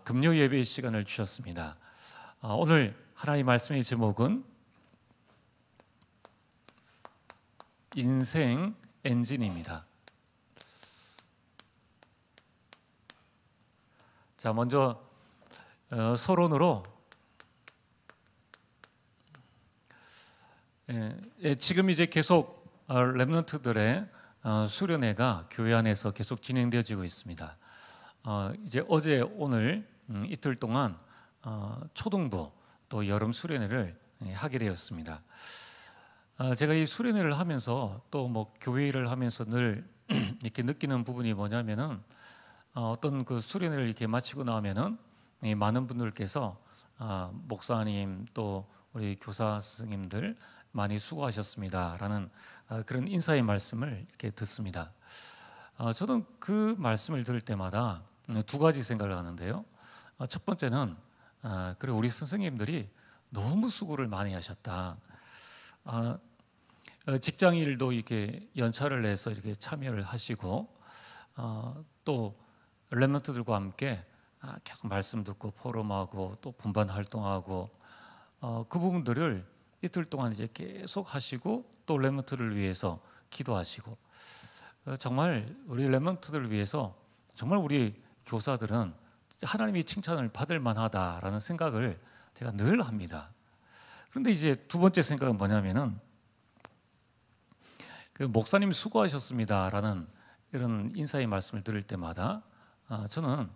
금요 예배 시간을 주셨습니다. 오늘 하나님 말씀의 제목은 인생 엔진입니다. 자, 먼저 서론으로 지금 이제 계속 렘넌트들의 수련회가 교회 안에서 계속 진행되어지고 있습니다. 이제 어제 오늘 이틀 동안 초등부 또 여름 수련회를 하게 되었습니다. 제가 이 수련회를 하면서 또 뭐 교회 일을 하면서 늘 이렇게 느끼는 부분이 뭐냐면은 어떤 그 수련회를 이렇게 마치고 나면은 많은 분들께서 목사님 또 우리 교사 스승님들 많이 수고하셨습니다라는 그런 인사의 말씀을 이렇게 듣습니다. 저는 그 말씀을 들을 때마다 두 가지 생각을 하는데요. 첫 번째는 그래 우리 선생님들이 너무 수고를 많이 하셨다. 직장 일도 이렇게 연차를 내서 이렇게 참여를 하시고 또 렘넌트들과 함께 계속 말씀 듣고 포럼하고 또 분반 활동하고 그 부분들을 이틀 동안 이제 계속 하시고 또 렘넌트를 위해서 기도하시고 정말 우리 렘넌트들을 위해서 정말 우리 교사들은 하나님의 칭찬을 받을 만하다라는 생각을 제가 늘 합니다. 그런데 이제 두 번째 생각은 뭐냐면은 그 목사님 수고하셨습니다라는 이런 인사의 말씀을 들을 때마다 저는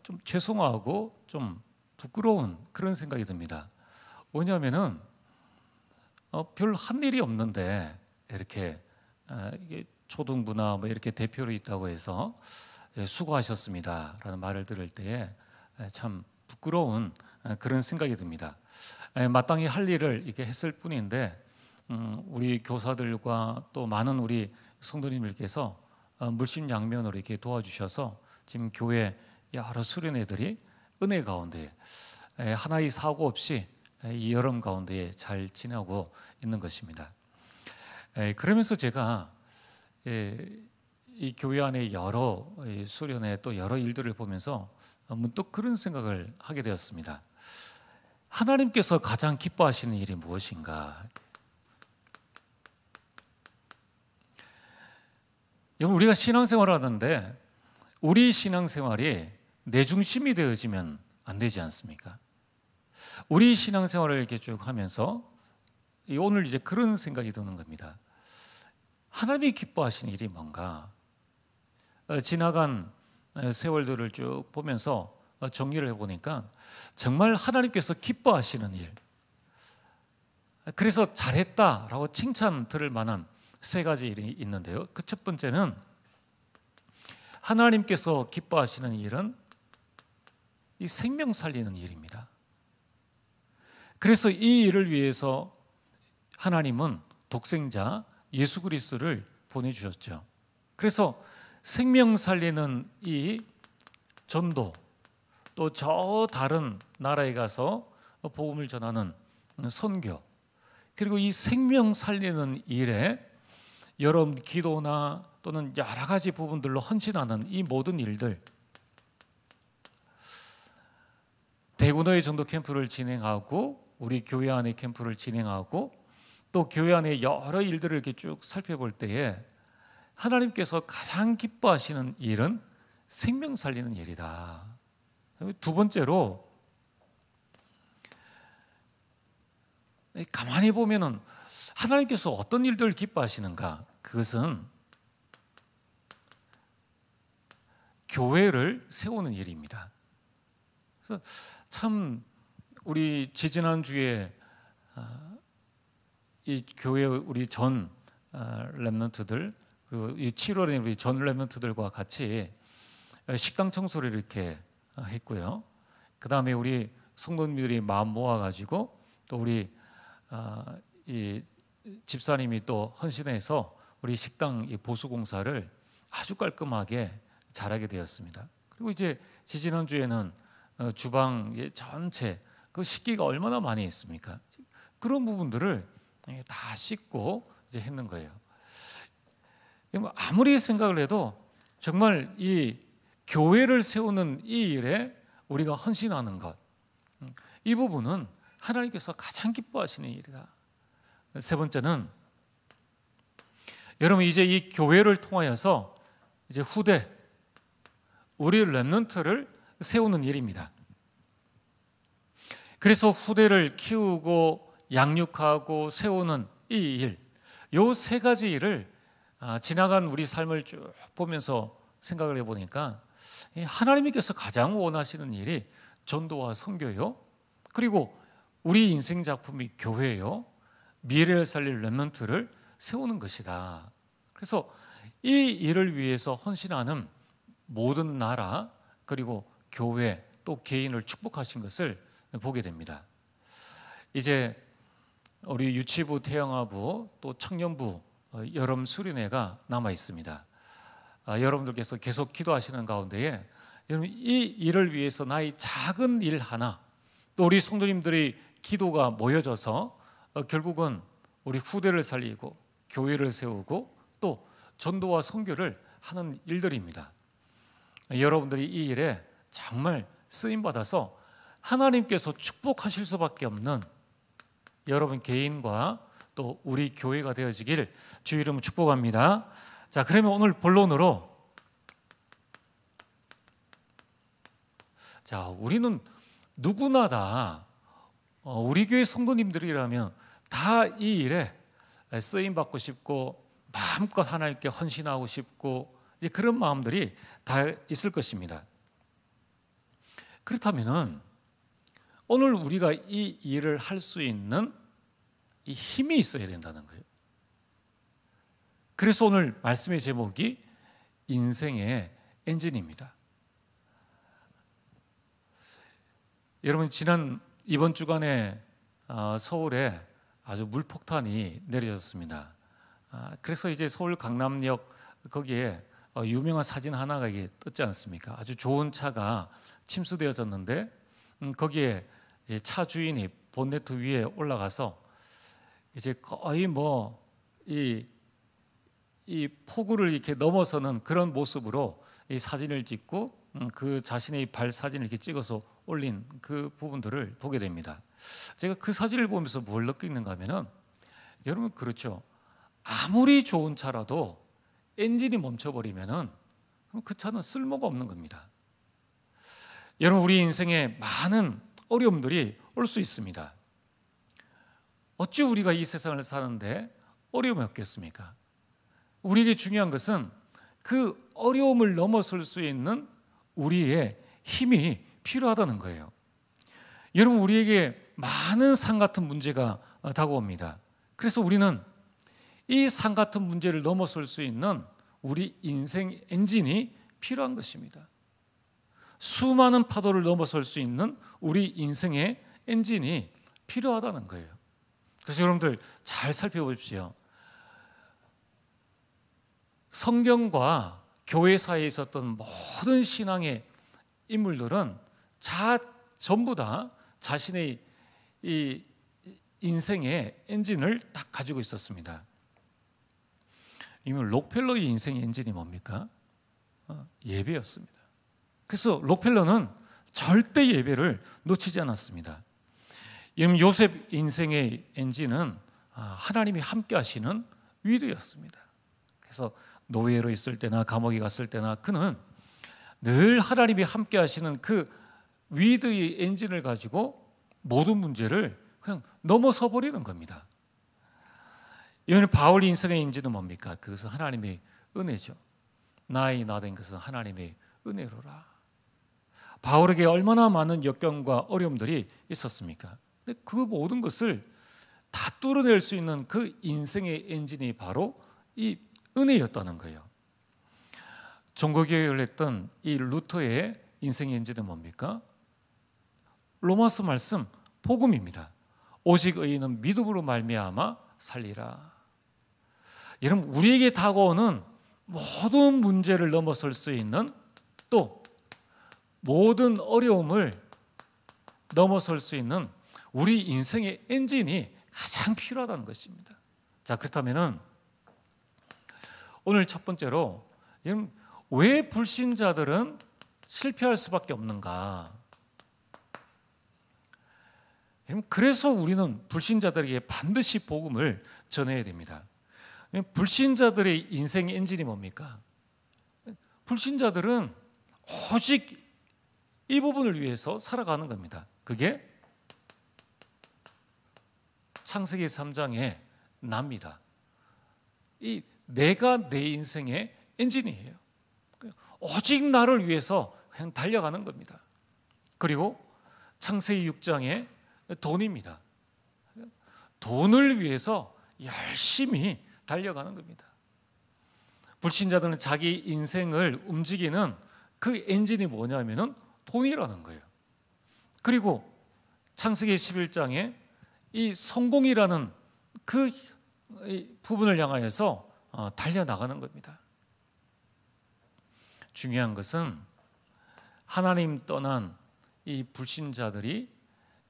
좀 죄송하고 좀 부끄러운 그런 생각이 듭니다. 왜냐하면은 별 한 일이 없는데 이렇게 이게 초등부나 뭐 이렇게 대표로 있다고 해서 수고하셨습니다라는 말을 들을 때에 참 부끄러운 그런 생각이 듭니다. 마땅히 할 일을 이렇게 했을 뿐인데 우리 교사들과 또 많은 우리 성도님들께서 물심양면으로 이렇게 도와주셔서 지금 교회 여러 수련회들이 은혜 가운데 하나의 사고 없이 이 여름 가운데 잘 지나고 있는 것입니다. 그러면서 제가 이 교회 안에 여러 수련회 또 여러 일들을 보면서 문득 그런 생각을 하게 되었습니다. 하나님께서 가장 기뻐하시는 일이 무엇인가? 우리가 신앙생활을 하는데 우리 신앙생활이 내 중심이 되어지면 안 되지 않습니까? 우리 신앙생활을 이렇게 쭉 하면서 오늘 이제 그런 생각이 드는 겁니다. 하나님이 기뻐하시는 일이 뭔가? 지나간 세월들을 쭉 보면서 정리를 해보니까 정말 하나님께서 기뻐하시는 일, 그래서 잘했다라고 칭찬 들을 만한 세 가지 일이 있는데요. 그 첫 번째는 하나님께서 기뻐하시는 일은 이 생명 살리는 일입니다. 그래서 이 일을 위해서 하나님은 독생자 예수 그리스도를 보내주셨죠. 그래서 생명 살리는 이 전도 또 저 다른 나라에 가서 복음을 전하는 선교 그리고 이 생명 살리는 일에 여러분 기도나 또는 여러 가지 부분들로 헌신하는 이 모든 일들 대구노예 전도 캠프를 진행하고 우리 교회 안에 캠프를 진행하고 또 교회 안에 여러 일들을 이렇게 쭉 살펴볼 때에 하나님께서 가장 기뻐하시는 일은 생명 살리는 일이다. 두 번째로 가만히 보면은 하나님께서 어떤 일들을 기뻐하시는가? 그것은 교회를 세우는 일입니다. 그래서 참 우리 지지난주에 이 교회 우리 전 렘넌트들 그리고 이 7월에 우리 전 렘넌트들과 같이 식당 청소를 이렇게 했고요. 그 다음에 우리 성도님들이 마음 모아가지고 또 우리 이 집사님이 또 헌신해서 우리 식당 보수공사를 아주 깔끔하게 잘하게 되었습니다. 그리고 이제 지지난주에는 주방 전체 그 식기가 얼마나 많이 있습니까? 그런 부분들을 다 씻고 이제 했는 거예요. 아무리 생각을 해도 정말 이 교회를 세우는 이 일에 우리가 헌신하는 것, 이 부분은 하나님께서 가장 기뻐하시는 일이다. 세 번째는 여러분 이제 이 교회를 통하여서 이제 후대 우리 렘넌트를 세우는 일입니다. 그래서 후대를 키우고 양육하고 세우는 이 일, 요 세 가지 일을 지나간 우리 삶을 쭉 보면서 생각을 해보니까 하나님께서 가장 원하시는 일이 전도와 선교요, 그리고 우리 인생 작품이 교회요, 미래를 살릴 렘넌트를 세우는 것이다. 그래서 이 일을 위해서 헌신하는 모든 나라 그리고 교회 또 개인을 축복하신 것을 보게 됩니다. 이제 우리 유치부, 태영아부 또 청년부 여름 수련회가 남아 있습니다. 여러분들께서 계속 기도하시는 가운데에 여러분 이 일을 위해서 나의 작은 일 하나, 또 우리 성도님들의 기도가 모여져서 결국은 우리 후대를 살리고 교회를 세우고 또 전도와 선교를 하는 일들입니다. 여러분들이 이 일에 정말 쓰임 받아서 하나님께서 축복하실 수밖에 없는 여러분 개인과 또 우리 교회가 되어지길 주 이름으로 축복합니다. 자, 그러면 오늘 본론으로, 자, 우리는 누구나 다 우리 교회 성도님들이라면 다 이 일에 쓰임 받고 싶고 마음껏 하나님께 헌신하고 싶고 이제 그런 마음들이 다 있을 것입니다. 그렇다면은 오늘 우리가 이 일을 할 수 있는 이 힘이 있어야 된다는 거예요. 그래서 오늘 말씀의 제목이 인생의 엔진입니다. 여러분 이번 주간에 서울에 아주 물폭탄이 내려졌습니다. 그래서 이제 서울 강남역 거기에 유명한 사진 하나가 이게 떴지 않습니까? 아주 좋은 차가 침수되어졌는데 거기에 이제 차 주인이 본네트 위에 올라가서 이제 거의 뭐 이 폭우를 이렇게 넘어서는 그런 모습으로 이 사진을 찍고 그 자신의 발 사진을 이렇게 찍어서 올린 그 부분들을 보게 됩니다. 제가 그 사진을 보면서 뭘 느끼는가 하면은 여러분 그렇죠. 아무리 좋은 차라도 엔진이 멈춰버리면은 그 차는 쓸모가 없는 겁니다. 여러분 우리 인생에 많은 어려움들이 올 수 있습니다. 어찌 우리가 이 세상을 사는데 어려움이 없겠습니까? 우리에게 중요한 것은 그 어려움을 넘어설 수 있는 우리의 힘이 필요하다는 거예요. 여러분 우리에게 많은 산 같은 문제가 다가옵니다. 그래서 우리는 이 산 같은 문제를 넘어설 수 있는 우리 인생 엔진이 필요한 것입니다. 수많은 파도를 넘어설 수 있는 우리 인생의 엔진이 필요하다는 거예요. 그래서 여러분들 잘 살펴보십시오. 성경과 교회 사이에 있었던 모든 신앙의 인물들은 전부 다 자신의 이 인생의 엔진을 딱 가지고 있었습니다. 이미 록펠러의 인생의 엔진이 뭡니까? 예배였습니다. 그래서 록펠러는 절대 예배를 놓치지 않았습니다. 요셉 인생의 엔진은 하나님이 함께 하시는 위로였습니다. 그래서 노예로 있을 때나 감옥에 갔을 때나 그는 늘 하나님이 함께 하시는 그 위드의 엔진을 가지고 모든 문제를 그냥 넘어서 버리는 겁니다. 이번에 바울 인생의 엔진은 뭡니까? 그것은 하나님의 은혜죠. 나의 나된 것은 하나님의 은혜로라. 바울에게 얼마나 많은 역경과 어려움들이 있었습니까? 근데 그 모든 것을 다 뚫어낼 수 있는 그 인생의 엔진이 바로 이 은혜였다는 거예요. 종교개혁을 했던 이 루터의 인생의 엔진은 뭡니까? 로마서 말씀 복음입니다. 오직 의인은 믿음으로 말미암아 살리라. 여러분 우리에게 다가오는 모든 문제를 넘어설 수 있는 또 모든 어려움을 넘어설 수 있는 우리 인생의 엔진이 가장 필요하다는 것입니다. 자, 그렇다면은 오늘 첫 번째로 왜 불신자들은 실패할 수밖에 없는가? 그래서 우리는 불신자들에게 반드시 복음을 전해야 됩니다. 불신자들의 인생 엔진이 뭡니까? 불신자들은 오직 이 부분을 위해서 살아가는 겁니다. 그게 창세기 3장의 나입니다. 이 내가 내 인생의 엔진이에요. 오직 나를 위해서 그냥 달려가는 겁니다. 그리고 창세기 6장의 돈입니다. 돈을 위해서 열심히 달려가는 겁니다. 불신자들은 자기 인생을 움직이는 그 엔진이 뭐냐면은 돈이라는 거예요. 그리고 창세기 11장에 이 성공이라는 그 부분을 향하여서 달려나가는 겁니다. 중요한 것은 하나님 떠난 이 불신자들이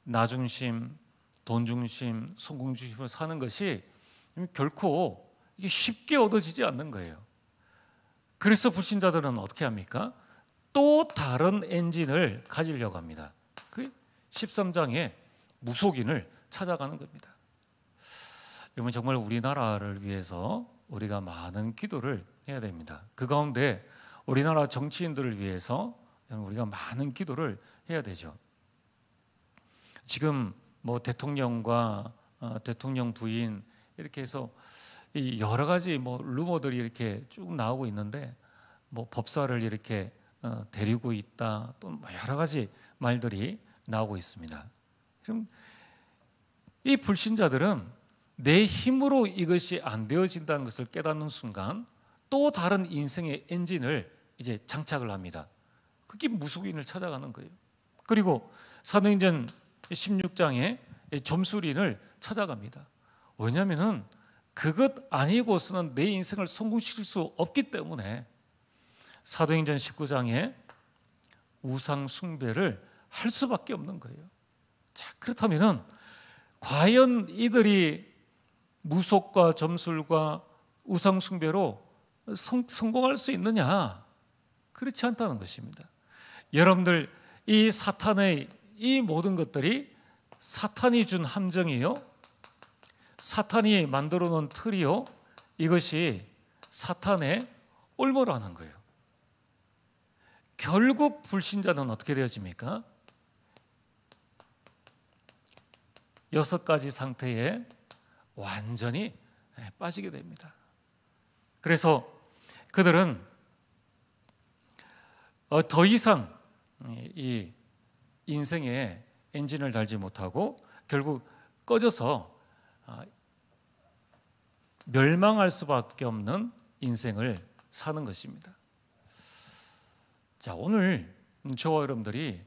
나 중심, 돈 중심, 성공 중심으로 사는 것이 결코 이게 쉽게 얻어지지 않는 거예요. 그래서 불신자들은 어떻게 합니까? 또 다른 엔진을 가지려고 합니다. 그 13장에 무속인을 찾아가는 겁니다. 여러분, 정말 우리나라를 위해서 우리가 많은 기도를 해야 됩니다. 그 가운데 우리나라 정치인들을 위해서 우리가 많은 기도를 해야 되죠. 지금 뭐 대통령과 대통령 부인 이렇게 해서 이 여러 가지 뭐 루머들이 이렇게 쭉 나오고 있는데, 뭐 법사를 이렇게 데리고 있다, 또 여러 가지 말들이 나오고 있습니다. 그럼 이 불신자들은 내 힘으로 이것이 안 되어진다는 것을 깨닫는 순간 또 다른 인생의 엔진을 이제 장착을 합니다. 그게 무속인을 찾아가는 거예요. 그리고 사도행전 16장에 점술인을 찾아갑니다. 왜냐하면은 그것 아니고서는 내 인생을 성공시킬 수 없기 때문에 사도행전 19장에 우상 숭배를 할 수밖에 없는 거예요. 자, 그렇다면은 과연 이들이 무속과 점술과 우상 숭배로 성공할 수 있느냐? 그렇지 않다는 것입니다. 여러분들, 이 사탄의 이 모든 것들이 사탄이 준 함정이요, 사탄이 만들어 놓은 틀이요, 이것이 사탄의 올무라는 거예요. 결국 불신자는 어떻게 되어집니까? 6가지 상태에 완전히 빠지게 됩니다. 그래서 그들은 더 이상 이 인생에 엔진을 달지 못하고 결국 꺼져서 멸망할 수밖에 없는 인생을 사는 것입니다. 자, 오늘 저와 여러분들이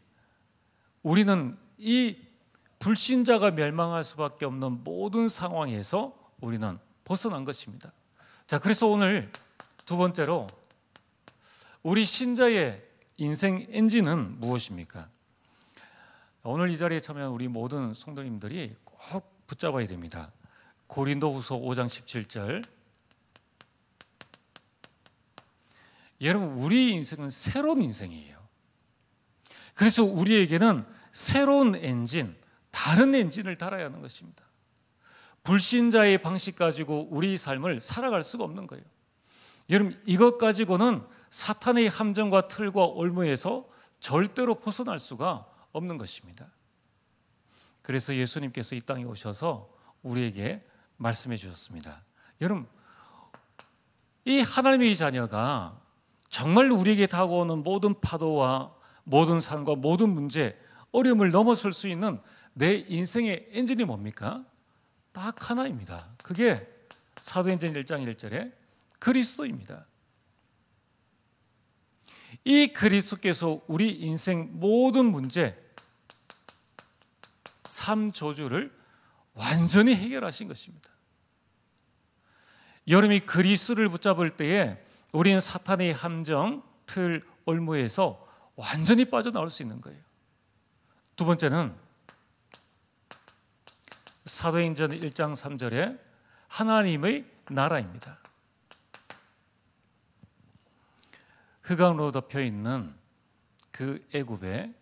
우리는 이 불신자가 멸망할 수밖에 없는 모든 상황에서 우리는 벗어난 것입니다. 자, 그래서 오늘 두 번째로 우리 신자의 인생 엔진은 무엇입니까? 오늘 이 자리에 참여한 우리 모든 성도님들이 꼭 붙잡아야 됩니다. 고린도후서 5장 17절. 여러분, 우리 인생은 새로운 인생이에요. 그래서 우리에게는 새로운 엔진, 다른 엔진을 달아야 하는 것입니다. 불신자의 방식 가지고 우리 삶을 살아갈 수가 없는 거예요. 여러분, 이것 가지고는 사탄의 함정과 틀과 올무에서 절대로 벗어날 수가 없는 것입니다. 그래서 예수님께서 이 땅에 오셔서 우리에게 말씀해 주셨습니다. 여러분, 이 하나님의 자녀가 정말 우리에게 다가오는 모든 파도와 모든 산과 모든 문제, 어려움을 넘어설 수 있는 내 인생의 엔진이 뭡니까? 딱 하나입니다. 그게 사도행전 1장 1절에 그리스도입니다. 이 그리스도께서 우리 인생 모든 문제, 삶 저주를 완전히 해결하신 것입니다. 여러분이 그리스도를 붙잡을 때에 우리는 사탄의 함정, 틀, 올무에서 완전히 빠져나올 수 있는 거예요. 두 번째는 사도행전 1장 3절에 하나님의 나라입니다. 흑암으로 덮여 있는 그 애굽에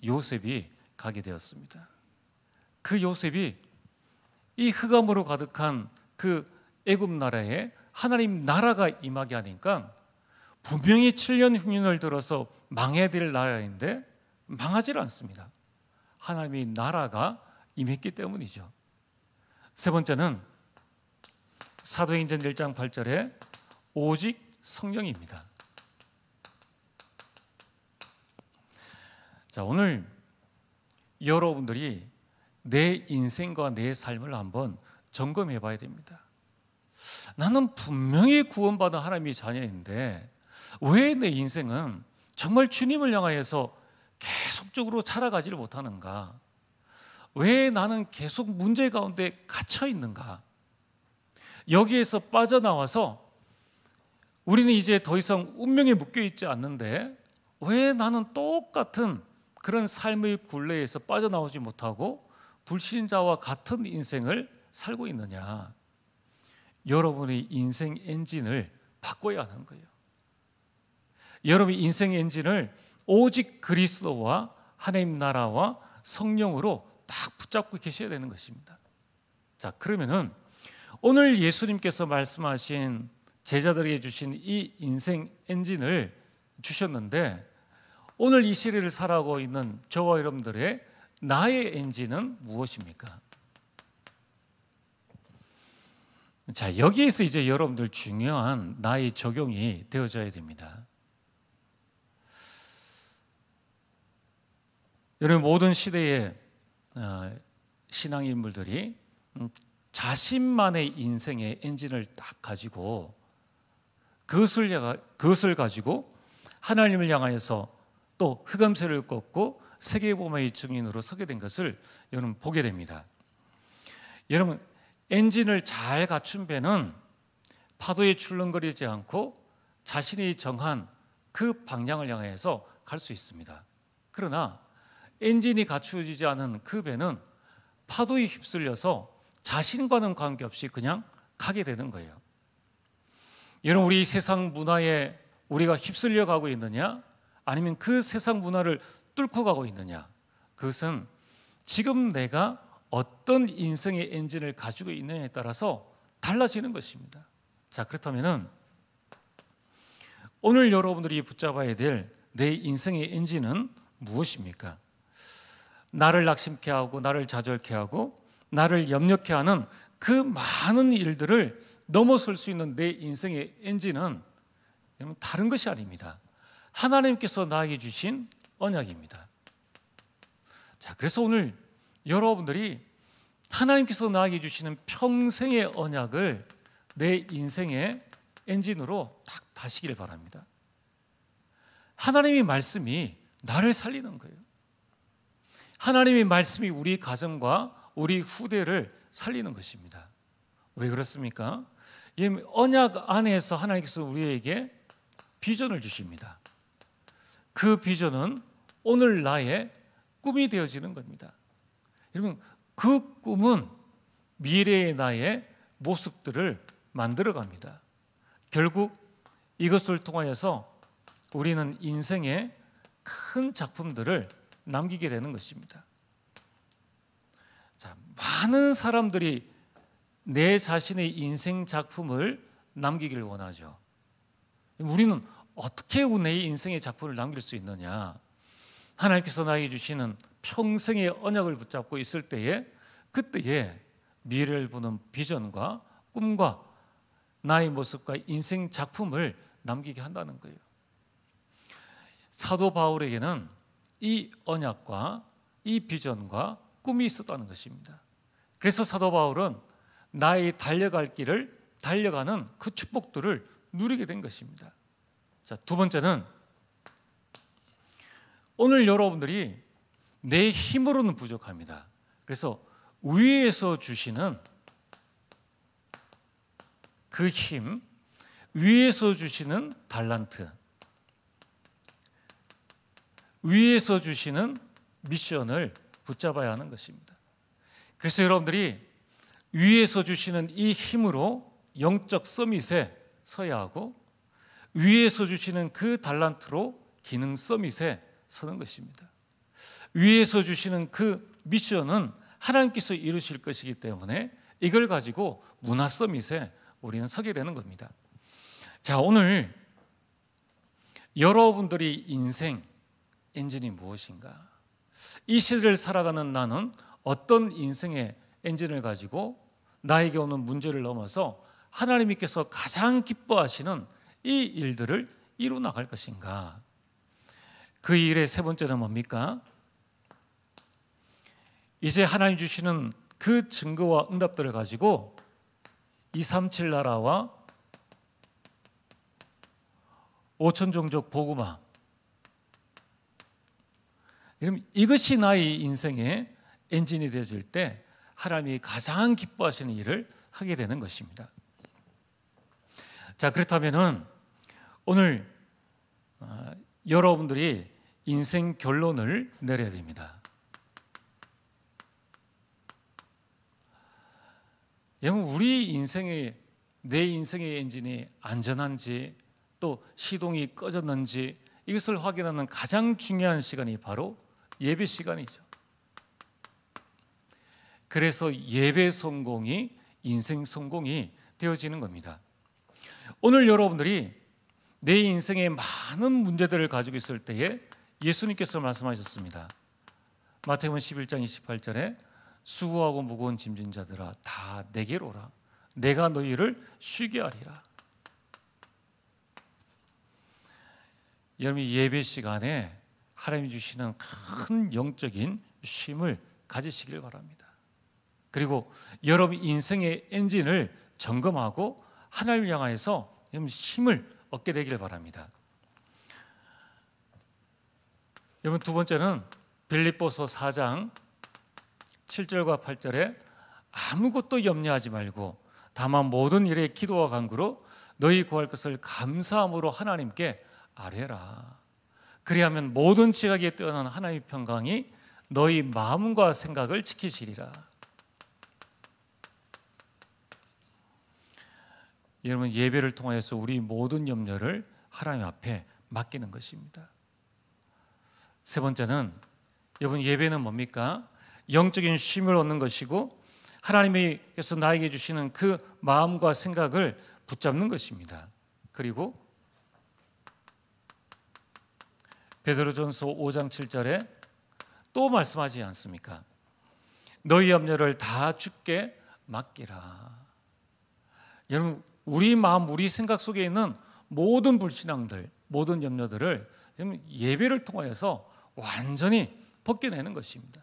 요셉이 가게 되었습니다. 그 요셉이 이 흑암으로 가득한 그 애굽 나라에 하나님 나라가 임하게 하니까 분명히 7년 흉년을 들어서 망해야 될 나라인데 망하지 않습니다. 하나님의 나라가 임했기 때문이죠. 세 번째는 사도행전 1장 8절에 오직 성령입니다. 자, 오늘 여러분들이 내 인생과 내 삶을 한번 점검해 봐야 됩니다. 나는 분명히 구원받은 하나님의 자녀인데 왜 내 인생은 정말 주님을 향하여서 계속적으로 살아가지를 못하는가? 왜 나는 계속 문제 가운데 갇혀 있는가? 여기에서 빠져나와서 우리는 이제 더 이상 운명에 묶여 있지 않는데 왜 나는 똑같은 그런 삶의 굴레에서 빠져나오지 못하고 불신자와 같은 인생을 살고 있느냐? 여러분의 인생 엔진을 바꿔야 하는 거예요. 여러분의 인생 엔진을 오직 그리스도와 하나님 나라와 성령으로 딱 붙잡고 계셔야 되는 것입니다. 자, 그러면은 오늘 예수님께서 말씀하신 제자들에게 주신 이 인생 엔진을 주셨는데 오늘 이 시대를 살아가고 있는 저와 여러분들의 나의 엔진은 무엇입니까? 자, 여기에서 이제 여러분들 중요한 나의 적용이 되어져야 됩니다. 여러분 모든 시대의 신앙인물들이 자신만의 인생의 엔진을 딱 가지고 그것을 가지고 하나님을 향하여서 또 흑암세를 꺾고 세계복음의 증인으로 서게 된 것을 여러분 보게 됩니다. 여러분 엔진을 잘 갖춘 배는 파도에 출렁거리지 않고 자신이 정한 그 방향을 향해서 갈 수 있습니다. 그러나 엔진이 갖추어지지 않은 그 배는 파도에 휩쓸려서 자신과는 관계없이 그냥 가게 되는 거예요. 여러분 우리 세상 문화에 우리가 휩쓸려 가고 있느냐 아니면 그 세상 문화를 뚫고 가고 있느냐, 그것은 지금 내가 어떤 인생의 엔진을 가지고 있느냐에 따라서 달라지는 것입니다. 자, 그렇다면은 오늘 여러분들이 붙잡아야 될 내 인생의 엔진은 무엇입니까? 나를 낙심케 하고 나를 좌절케 하고 나를 염려케 하는 그 많은 일들을 넘어설 수 있는 내 인생의 엔진은 다른 것이 아닙니다. 하나님께서 나에게 주신 언약입니다. 자, 그래서 오늘 여러분들이 하나님께서 나에게 주시는 평생의 언약을 내 인생의 엔진으로 딱 다시기를 바랍니다. 하나님의 말씀이 나를 살리는 거예요. 하나님의 말씀이 우리 가정과 우리 후대를 살리는 것입니다. 왜 그렇습니까? 언약 안에서 하나님께서 우리에게 비전을 주십니다. 그 비전은 오늘 나의 꿈이 되어지는 겁니다. 여러분 그 꿈은 미래의 나의 모습들을 만들어갑니다. 결국 이것을 통하여서 우리는 인생의 큰 작품들을 남기게 되는 것입니다. 자, 많은 사람들이 내 자신의 인생 작품을 남기기를 원하죠. 우리는 어떻게 내 인생의 작품을 남길 수 있느냐? 하나님께서 나에게 주시는 평생의 언약을 붙잡고 있을 때에 그때에 미래를 보는 비전과 꿈과 나의 모습과 인생 작품을 남기게 한다는 거예요. 사도 바울에게는 이 언약과 이 비전과 꿈이 있었다는 것입니다. 그래서 사도 바울은 나의 달려갈 길을 달려가는 그 축복들을 누리게 된 것입니다. 자, 두 번째는 오늘 여러분들이 내 힘으로는 부족합니다. 그래서 위에서 주시는 그 힘, 위에서 주시는 달란트, 위에서 주시는 미션을 붙잡아야 하는 것입니다. 그래서 여러분들이 위에서 주시는 이 힘으로 영적 서밋에 서야 하고 위에서 주시는 그 달란트로 기능 서밋에 서는 것입니다. 위에서 주시는 그 미션은 하나님께서 이루실 것이기 때문에 이걸 가지고 문화 서밋에 우리는 서게 되는 겁니다. 자, 오늘 여러분들이 인생 엔진이 무엇인가? 이 시대를 살아가는 나는 어떤 인생의 엔진을 가지고 나에게 오는 문제를 넘어서 하나님께서 가장 기뻐하시는 이 일들을 이루 나갈 것인가? 그 일의 세 번째는 뭡니까? 이제 하나님 주시는 그 증거와 응답들을 가지고 237 나라와 5천 종족 복음화, 이것이 나의 인생의 엔진이 되어질 때 하나님이 가장 기뻐하시는 일을 하게 되는 것입니다. 자, 그렇다면은 오늘 여러분들이 인생 결론을 내려야 됩니다. 우리 인생의, 내 인생의 엔진이 안전한지 또 시동이 꺼졌는지 이것을 확인하는 가장 중요한 시간이 바로 예배 시간이죠. 그래서 예배 성공이 인생 성공이 되어지는 겁니다. 오늘 여러분들이 내 인생에 많은 문제들을 가지고 있을 때에 예수님께서 말씀하셨습니다. 마태복음 11장 28절에 수고하고 무거운 짐진 자들아 다 내게로 오라 내가 너희를 쉬게 하리라. 여러분, 예배 시간에 하나님이 주시는 큰 영적인 쉼을 가지시길 바랍니다. 그리고 여러분 인생의 엔진을 점검하고 하나님을 향하여서 힘을 얻게 되길 바랍니다. 여러분, 두 번째는 빌립보서 4장 7절과 8절에 아무것도 염려하지 말고 다만 모든 일에 기도와 간구로 너희 구할 것을 감사함으로 하나님께 아뢰라. 그리하면 모든 지각에 뛰어난 하나님의 평강이 너희 마음과 생각을 지키시리라. 여러분, 예배를 통해서 우리 모든 염려를 하나님 앞에 맡기는 것입니다. 세 번째는 여러분, 예배는 뭡니까? 영적인 쉼을 얻는 것이고 하나님께서 나에게 주시는 그 마음과 생각을 붙잡는 것입니다. 그리고 베드로전서 5장 7절에 또 말씀하지 않습니까? 너희 염려를 다 주께 맡기라. 여러분, 우리 마음, 우리 생각 속에 있는 모든 불신앙들, 모든 염려들을 예배를 통해서 완전히 벗겨내는 것입니다.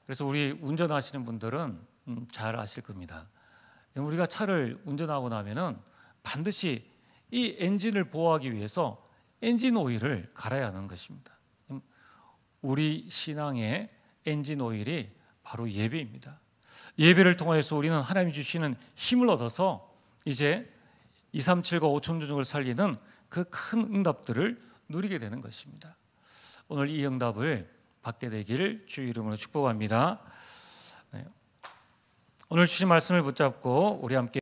그래서 우리 운전하시는 분들은 잘 아실 겁니다. 우리가 차를 운전하고 나면은 반드시 이 엔진을 보호하기 위해서 엔진 오일을 갈아야 하는 것입니다. 우리 신앙의 엔진 오일이 바로 예배입니다. 예배를 통해서 우리는 하나님이 주시는 힘을 얻어서 이제 237과 5천 종족을 살리는 그 큰 응답들을 누리게 되는 것입니다. 오늘 이 응답을 받게 되기를 주의 이름으로 축복합니다. 오늘 주신 말씀을 붙잡고 우리 함께